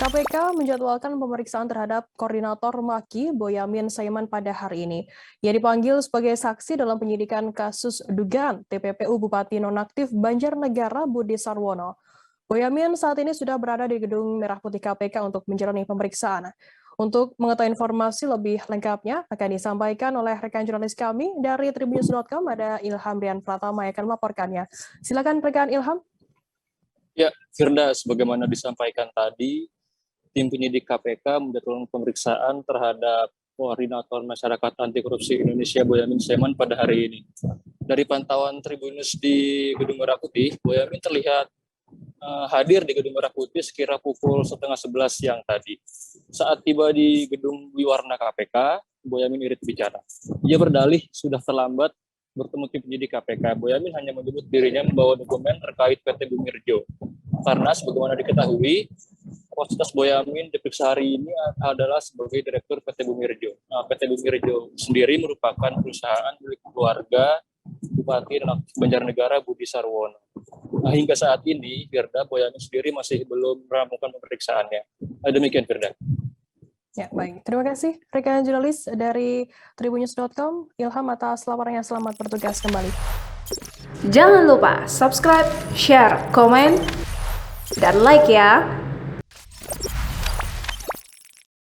KPK menjadwalkan pemeriksaan terhadap Koordinator Maki Boyamin Saiman pada hari ini. Ia dipanggil sebagai saksi dalam penyidikan kasus dugaan TPPU Bupati Nonaktif Banjarnegara Budi Sarwono. Boyamin saat ini sudah berada di Gedung Merah Putih KPK untuk menjalani pemeriksaan. Untuk mengetahui informasi lebih lengkapnya akan disampaikan oleh rekan jurnalis kami dari tribunnews.com, ada Ilham Rian Pratama yang akan melaporkannya. Silakan rekan Ilham. Ya, Firda, sebagaimana disampaikan tadi, tim penyidik KPK menjadwalkan pemeriksaan terhadap Koordinator Masyarakat Anti Korupsi Indonesia Boyamin Saiman pada hari ini. Dari pantauan Tribunnews di Gedung Merah Putih, Boyamin terlihat hadir di Gedung Merah Putih sekira pukul 10:30 siang tadi. Saat tiba di Gedung Wiwarna KPK, Boyamin irit bicara. Ia berdalih sudah terlambat bertemu tim penyidik KPK. Boyamin hanya menyebut dirinya membawa dokumen terkait PT Bumirjo. Karena sebagaimana diketahui, kapasitas Boyamin diperiksa hari ini adalah sebagai Direktur PT Bumirjo. PT Bumirjo sendiri merupakan perusahaan milik keluarga Bupati Banjarnegara Budi Sarwono. Hingga saat ini, Firda, Boyamin sendiri masih belum merampungkan pemeriksaannya. Demikian, Firda. Ya, baik. Terima kasih rekan jurnalis dari tribunnews.com, Ilham, atas laporannya. Selamat bertugas kembali. Jangan lupa subscribe, share, komen, dan like ya.